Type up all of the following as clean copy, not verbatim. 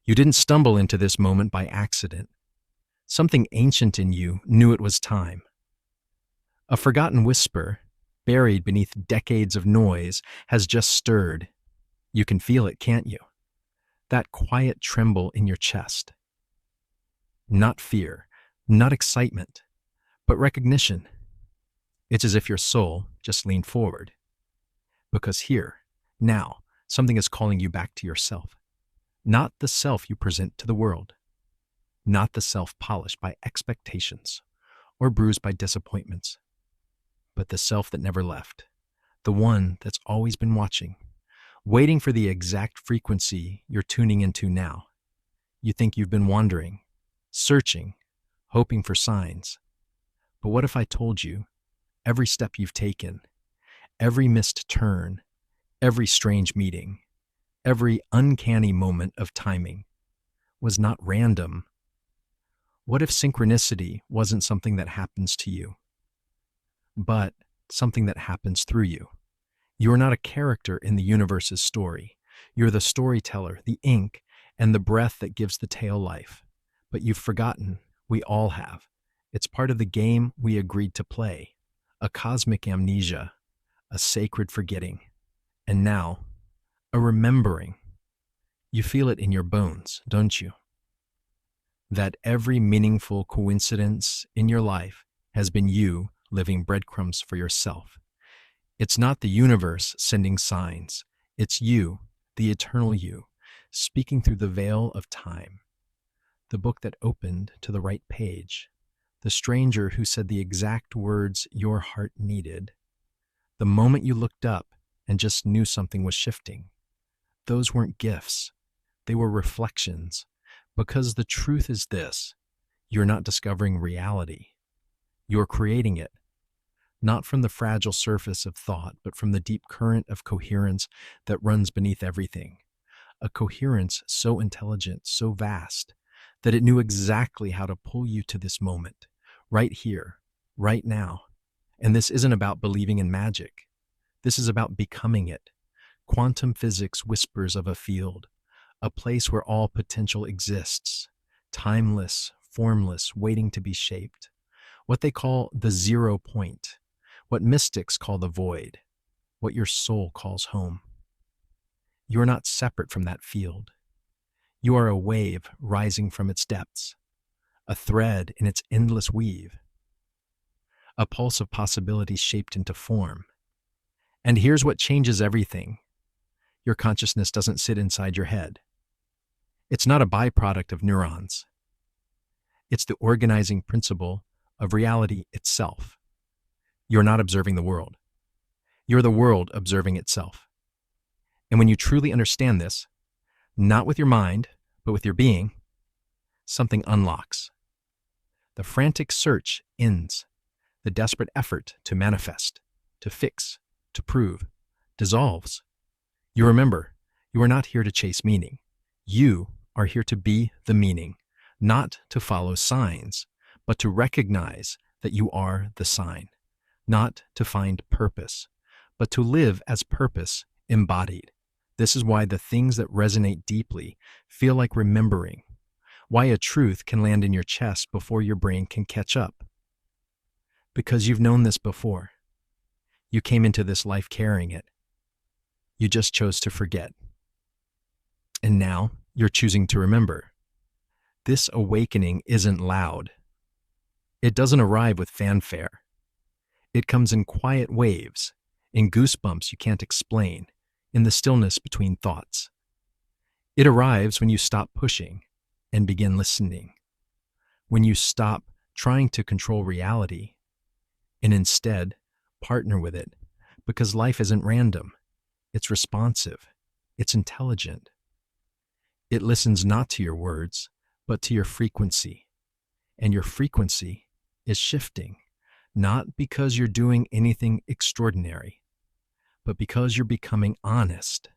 You didn't stumble into this moment by accident. Something ancient in you knew it was time. A forgotten whisper, buried beneath decades of noise, has just stirred. You can feel it, can't you? That quiet tremble in your chest. Not fear, not excitement, but recognition. It's as if your soul just leaned forward. Because here, now, something is calling you back to yourself. Not the self you present to the world. Not the self polished by expectations or bruised by disappointments, but the self that never left. The one that's always been watching, waiting for the exact frequency you're tuning into now. You think you've been wandering, searching, hoping for signs. But what if I told you every step you've taken, every missed turn, every strange meeting, every uncanny moment of timing was not random? What if synchronicity wasn't something that happens to you, but something that happens through you? You're not a character in the universe's story. You're the storyteller, the ink, and the breath that gives the tale life. But you've forgotten, we all have. It's part of the game we agreed to play, a cosmic amnesia, a sacred forgetting, and now, a remembering. You feel it in your bones, don't you? That every meaningful coincidence in your life has been you living breadcrumbs for yourself. It's not the universe sending signs. It's you, the eternal you, speaking through the veil of time. The book that opened to the right page. The stranger who said the exact words your heart needed. The moment you looked up and just knew something was shifting. Those weren't gifts. They were reflections. Because the truth is this, you're not discovering reality. You're creating it. Not from the fragile surface of thought, but from the deep current of coherence that runs beneath everything. A coherence so intelligent, so vast, that it knew exactly how to pull you to this moment, right here, right now. And this isn't about believing in magic. This is about becoming it. Quantum physics whispers of a field, a place where all potential exists, timeless, formless, waiting to be shaped. What they call the 0 point, what mystics call the void, what your soul calls home. You are not separate from that field. You are a wave rising from its depths, a thread in its endless weave, a pulse of possibilities shaped into form. And here's what changes everything. Your consciousness doesn't sit inside your head. It's not a byproduct of neurons. It's the organizing principle of reality itself. You're not observing the world. You're the world observing itself. And when you truly understand this, not with your mind, but with your being, something unlocks. The frantic search ends. The desperate effort to manifest, to fix, to prove, dissolves. You remember, you are not here to chase meaning. You are here to be the meaning, not to follow signs, but to recognize that you are the sign. Not to find purpose, but to live as purpose embodied. This is why the things that resonate deeply feel like remembering, why a truth can land in your chest before your brain can catch up. Because you've known this before. You came into this life carrying it. You just chose to forget. And now you're choosing to remember. This awakening isn't loud. It doesn't arrive with fanfare. It comes in quiet waves, in goosebumps you can't explain, in the stillness between thoughts. It arrives when you stop pushing and begin listening, when you stop trying to control reality and instead partner with it, because life isn't random. It's responsive. It's intelligent. It listens not to your words, but to your frequency. And your frequency is shifting, not because you're doing anything extraordinary, but because you're becoming honest.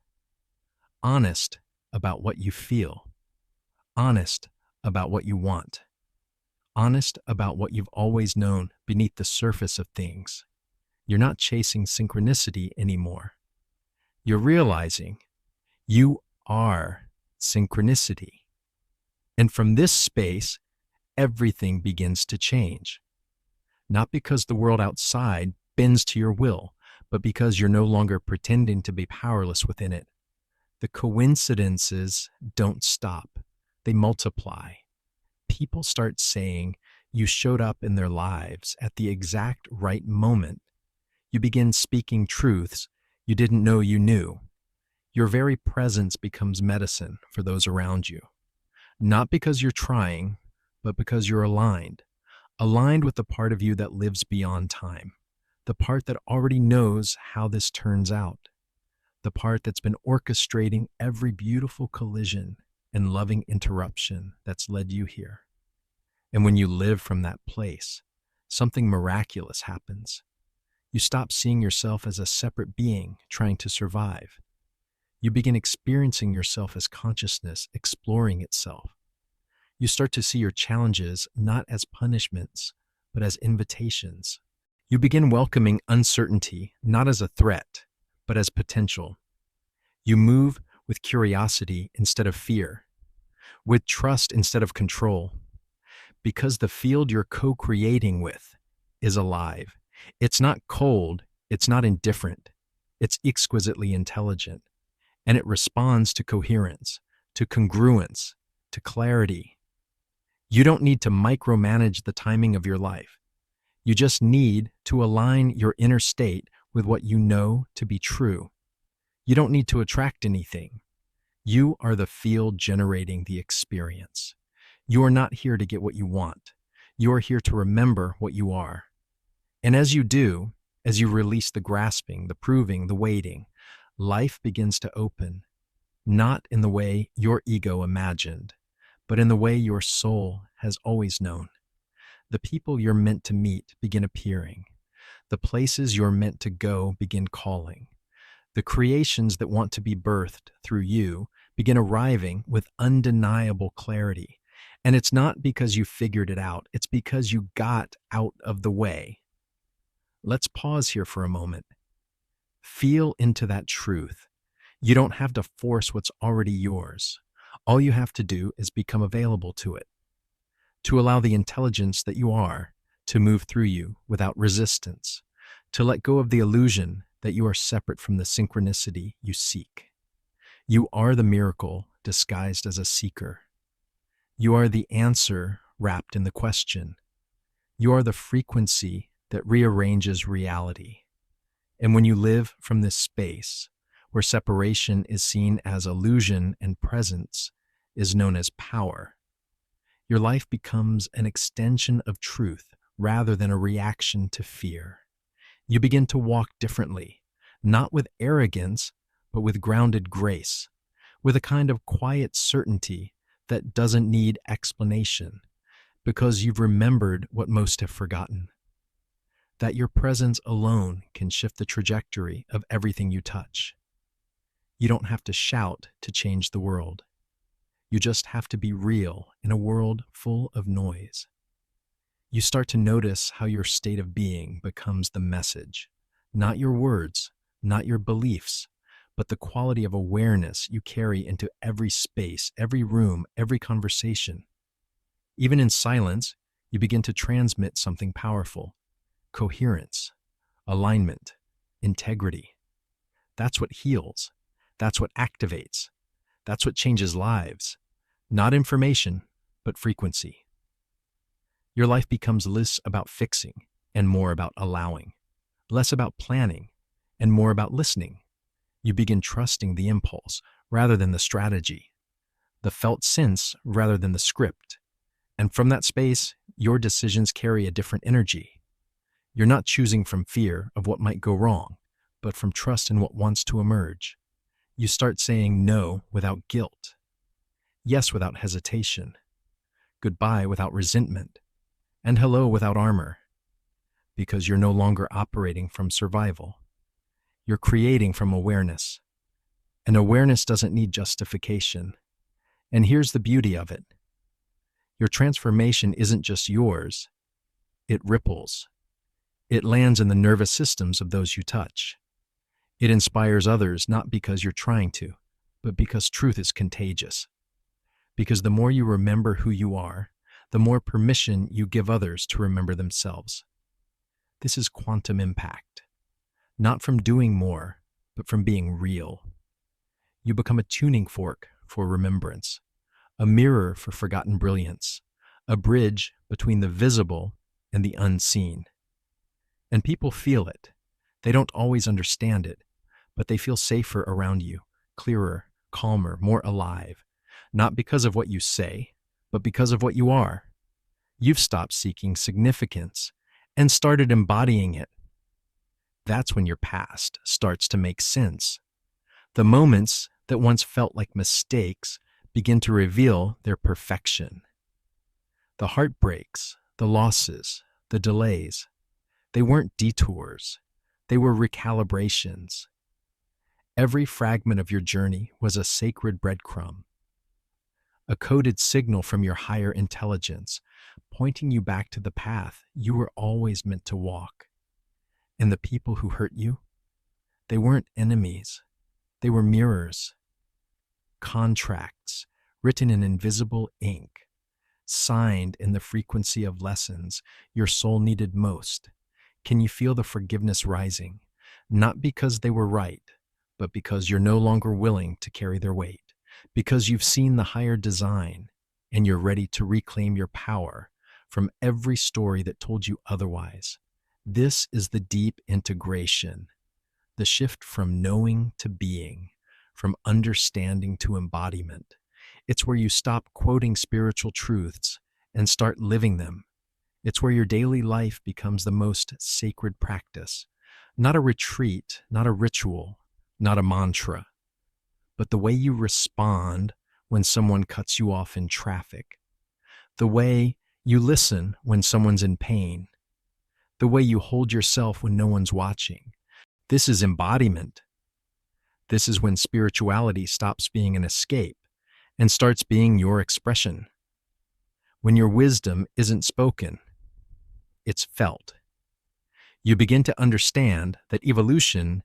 Honest about what you feel. Honest about what you want. Honest about what you've always known beneath the surface of things. You're not chasing synchronicity anymore. You're realizing you are synchronicity. And from this space, everything begins to change. Not because the world outside bends to your will, but because you're no longer pretending to be powerless within it. The coincidences don't stop, they multiply. People start saying you showed up in their lives at the exact right moment. You begin speaking truths you didn't know you knew. Your very presence becomes medicine for those around you. Not because you're trying, but because you're aligned with the part of you that lives beyond time, the part that already knows how this turns out, the part that's been orchestrating every beautiful collision and loving interruption that's led you here. And when you live from that place, something miraculous happens. You stop seeing yourself as a separate being trying to survive. You begin experiencing yourself as consciousness exploring itself. You start to see your challenges not as punishments, but as invitations. You begin welcoming uncertainty not as a threat, but as potential. You move with curiosity instead of fear, with trust instead of control, because the field you're co-creating with is alive. It's not cold, it's not indifferent, it's exquisitely intelligent, and it responds to coherence, to congruence, to clarity. You don't need to micromanage the timing of your life. You just need to align your inner state with what you know to be true. You don't need to attract anything. You are the field generating the experience. You are not here to get what you want. You are here to remember what you are. And as you do, as you release the grasping, the proving, the waiting, life begins to open, not in the way your ego imagined, but in the way your soul has always known. The people you're meant to meet begin appearing. The places you're meant to go begin calling. The creations that want to be birthed through you begin arriving with undeniable clarity. And it's not because you figured it out, it's because you got out of the way. Let's pause here for a moment. Feel into that truth. You don't have to force what's already yours. All you have to do is become available to it, to allow the intelligence that you are to move through you without resistance, to let go of the illusion that you are separate from the synchronicity you seek. You are the miracle disguised as a seeker. You are the answer wrapped in the question. You are the frequency that rearranges reality. And when you live from this space, where separation is seen as illusion and presence is known as power, your life becomes an extension of truth rather than a reaction to fear. You begin to walk differently, not with arrogance, but with grounded grace, with a kind of quiet certainty that doesn't need explanation, because you've remembered what most have forgotten, that your presence alone can shift the trajectory of everything you touch. You don't have to shout to change the world. You just have to be real in a world full of noise. You start to notice how your state of being becomes the message, not your words, not your beliefs, but the quality of awareness you carry into every space, every room, every conversation. Even in silence, you begin to transmit something powerful: coherence, alignment, integrity. That's what heals. That's what activates. That's what changes lives. Not information, but frequency. Your life becomes less about fixing and more about allowing, less about planning and more about listening. You begin trusting the impulse rather than the strategy, the felt sense rather than the script. And from that space, your decisions carry a different energy. You're not choosing from fear of what might go wrong, but from trust in what wants to emerge. You start saying no without guilt, yes without hesitation, goodbye without resentment, and hello without armor, because you're no longer operating from survival. You're creating from awareness, and awareness doesn't need justification. And here's the beauty of it. Your transformation isn't just yours, it ripples. It lands in the nervous systems of those you touch. It inspires others not because you're trying to, but because truth is contagious. Because the more you remember who you are, the more permission you give others to remember themselves. This is quantum impact, not from doing more, but from being real. You become a tuning fork for remembrance, a mirror for forgotten brilliance, a bridge between the visible and the unseen. And people feel it. They don't always understand it, but they feel safer around you, clearer, calmer, more alive, not because of what you say, but because of what you are. You've stopped seeking significance and started embodying it. That's when your past starts to make sense. The moments that once felt like mistakes begin to reveal their perfection. The heartbreaks, the losses, the delays, they weren't detours. They were recalibrations. Every fragment of your journey was a sacred breadcrumb, a coded signal from your higher intelligence, pointing you back to the path you were always meant to walk. And the people who hurt you, they weren't enemies. They were mirrors, contracts written in invisible ink, signed in the frequency of lessons your soul needed most. Can you feel the forgiveness rising? Not because they were right, but because you're no longer willing to carry their weight, because you've seen the higher design and you're ready to reclaim your power from every story that told you otherwise. This is the deep integration, the shift from knowing to being, from understanding to embodiment. It's where you stop quoting spiritual truths and start living them. It's where your daily life becomes the most sacred practice, not a retreat, not a ritual, not a mantra, but the way you respond when someone cuts you off in traffic, the way you listen when someone's in pain, the way you hold yourself when no one's watching. This is embodiment. This is when spirituality stops being an escape and starts being your expression. When your wisdom isn't spoken, it's felt. You begin to understand that evolution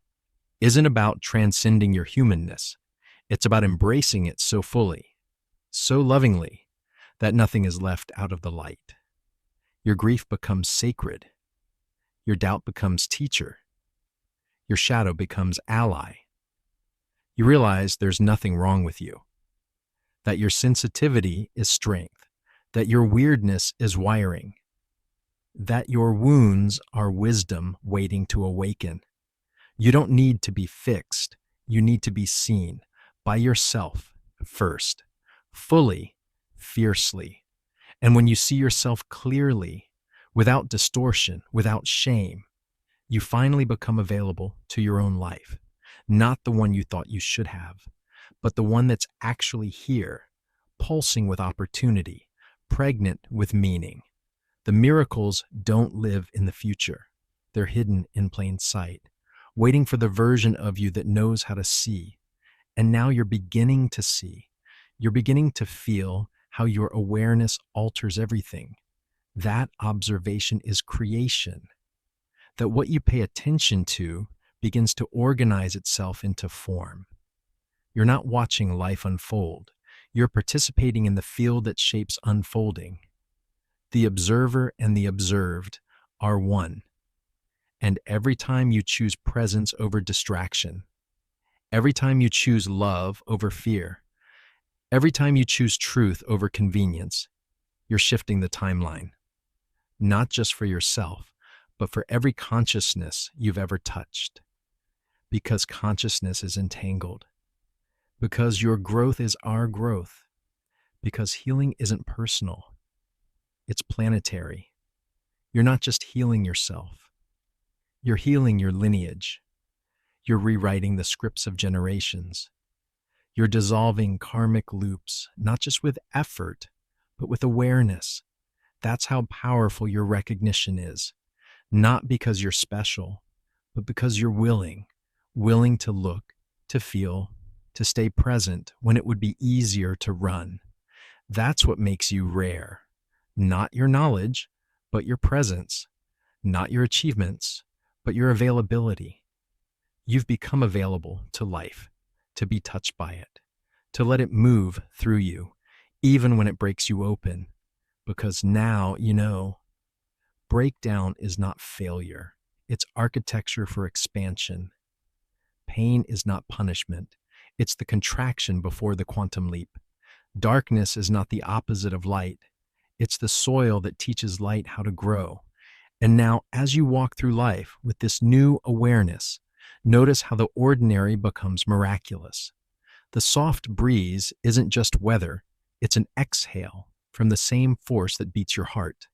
isn't about transcending your humanness. It's about embracing it so fully, so lovingly, that nothing is left out of the light. Your grief becomes sacred. Your doubt becomes teacher. Your shadow becomes ally. You realize there's nothing wrong with you, that your sensitivity is strength, that your weirdness is wiring, that your wounds are wisdom waiting to awaken. You don't need to be fixed. You need to be seen by yourself first, fully, fiercely. And when you see yourself clearly, without distortion, without shame, you finally become available to your own life. Not the one you thought you should have, but the one that's actually here, pulsing with opportunity, pregnant with meaning. The miracles don't live in the future. They're hidden in plain sight, waiting for the version of you that knows how to see. And now you're beginning to see. You're beginning to feel how your awareness alters everything. That observation is creation. That what you pay attention to begins to organize itself into form. You're not watching life unfold. You're participating in the field that shapes unfolding. The observer and the observed are one. And every time you choose presence over distraction, every time you choose love over fear, every time you choose truth over convenience, you're shifting the timeline. Not just for yourself, but for every consciousness you've ever touched. Because consciousness is entangled. Because your growth is our growth. Because healing isn't personal. It's planetary. You're not just healing yourself. You're healing your lineage. You're rewriting the scripts of generations. You're dissolving karmic loops, not just with effort, but with awareness. That's how powerful your recognition is. Not because you're special, but because you're willing to look, to feel, to stay present when it would be easier to run. That's what makes you rare. Not your knowledge, but your presence. Not your achievements, but your availability. You've become available to life, to be touched by it, to let it move through you, even when it breaks you open, because now you know breakdown is not failure. It's architecture for expansion. Pain is not punishment. It's the contraction before the quantum leap. Darkness is not the opposite of light. It's the soil that teaches light how to grow. And now, as you walk through life with this new awareness, notice how the ordinary becomes miraculous. The soft breeze isn't just weather, it's an exhale from the same force that beats your heart.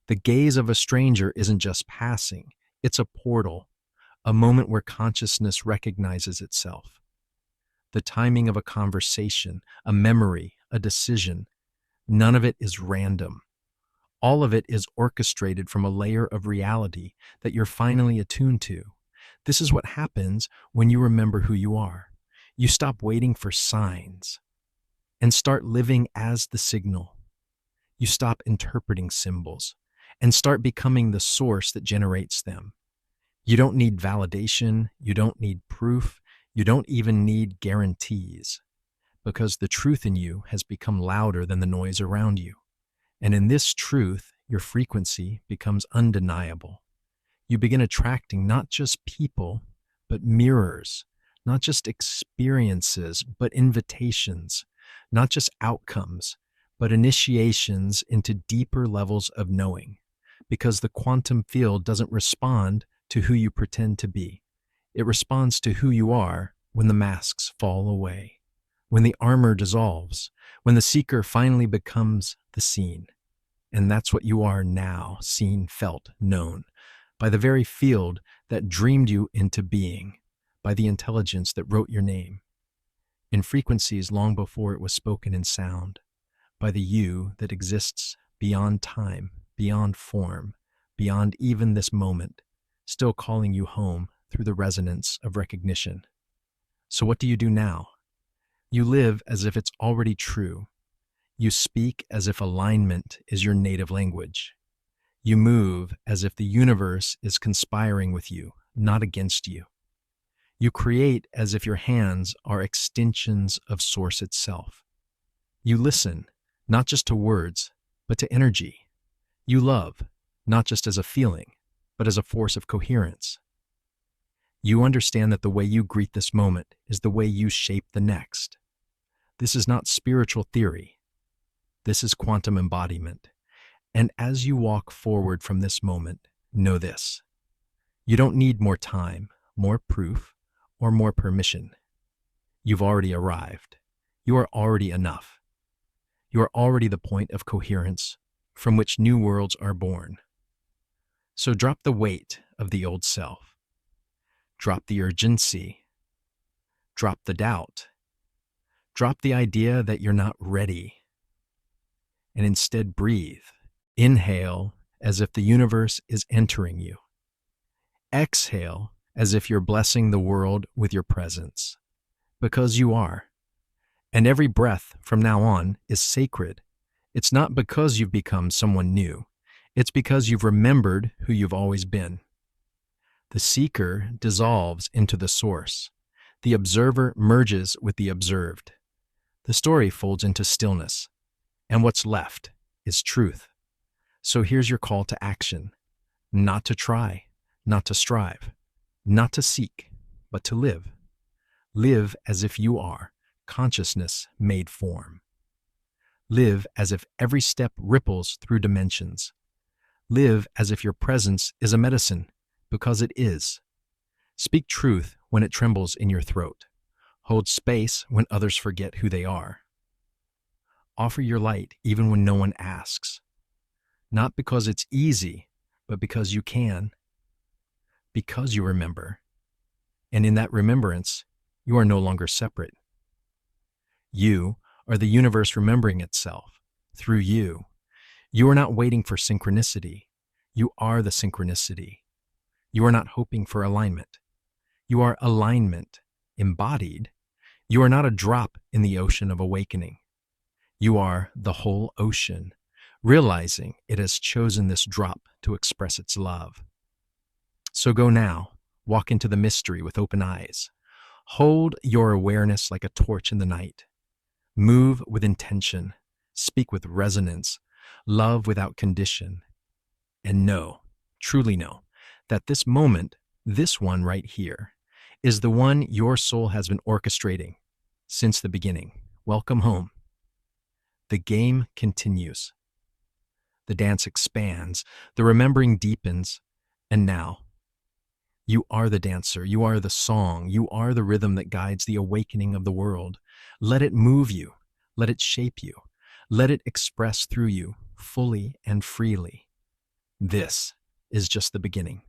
The gaze of a stranger isn't just passing, it's a portal, a moment where consciousness recognizes itself. The timing of a conversation, a memory, a decision, none of it is random. All of it is orchestrated from a layer of reality that you're finally attuned to. This is what happens when you remember who you are. You stop waiting for signs and start living as the signal. You stop interpreting symbols and start becoming the source that generates them. You don't need validation. You don't need proof. You don't even need guarantees, because the truth in you has become louder than the noise around you. And in this truth, your frequency becomes undeniable. You begin attracting not just people, but mirrors, not just experiences, but invitations, not just outcomes, but initiations into deeper levels of knowing, because the quantum field doesn't respond to who you pretend to be. It responds to who you are when the masks fall away, when the armor dissolves, when the seeker finally becomes the seen. And that's what you are now, seen, felt, known, by the very field that dreamed you into being, by the intelligence that wrote your name, in frequencies long before it was spoken in sound, by the you that exists beyond time, beyond form, beyond even this moment, still calling you home through the resonance of recognition. So what do you do now? You live as if it's already true. You speak as if alignment is your native language. You move as if the universe is conspiring with you, not against you. You create as if your hands are extensions of Source itself. You listen, not just to words, but to energy. You love, not just as a feeling, but as a force of coherence. You understand that the way you greet this moment is the way you shape the next. This is not spiritual theory. This is quantum embodiment. And as you walk forward from this moment, know this. You don't need more time, more proof, or more permission. You've already arrived. You are already enough. You are already the point of coherence from which new worlds are born. So drop the weight of the old self. Drop the urgency. Drop the doubt. Drop the idea that you're not ready. And instead breathe. Inhale as if the universe is entering you. Exhale as if you're blessing the world with your presence. Because you are. And every breath from now on is sacred. It's not because you've become someone new. It's because you've remembered who you've always been. The seeker dissolves into the source. The observer merges with the observed. The story folds into stillness. And what's left is truth. So here's your call to action. Not to try, not to strive, not to seek, but to live. Live as if you are consciousness made form. Live as if every step ripples through dimensions. Live as if your presence is a medicine, because it is. Speak truth when it trembles in your throat. Hold space when others forget who they are. Offer your light even when no one asks. Not because it's easy, but because you can. Because you remember. And in that remembrance, you are no longer separate. You are the universe remembering itself through you. You are not waiting for synchronicity. You are the synchronicity. You are not hoping for alignment. You are alignment, embodied. You are not a drop in the ocean of awakening. You are the whole ocean, realizing it has chosen this drop to express its love. So go now, walk into the mystery with open eyes. Hold your awareness like a torch in the night. Move with intention. speak with resonance, love without condition, and know, truly know, that this moment, this one right here, is the one your soul has been orchestrating since the beginning. Welcome home. The game continues. The dance expands, the remembering deepens, and now, you are the dancer, you are the song, you are the rhythm that guides the awakening of the world. Let it move you, let it shape you, let it express through you fully and freely. This is just the beginning.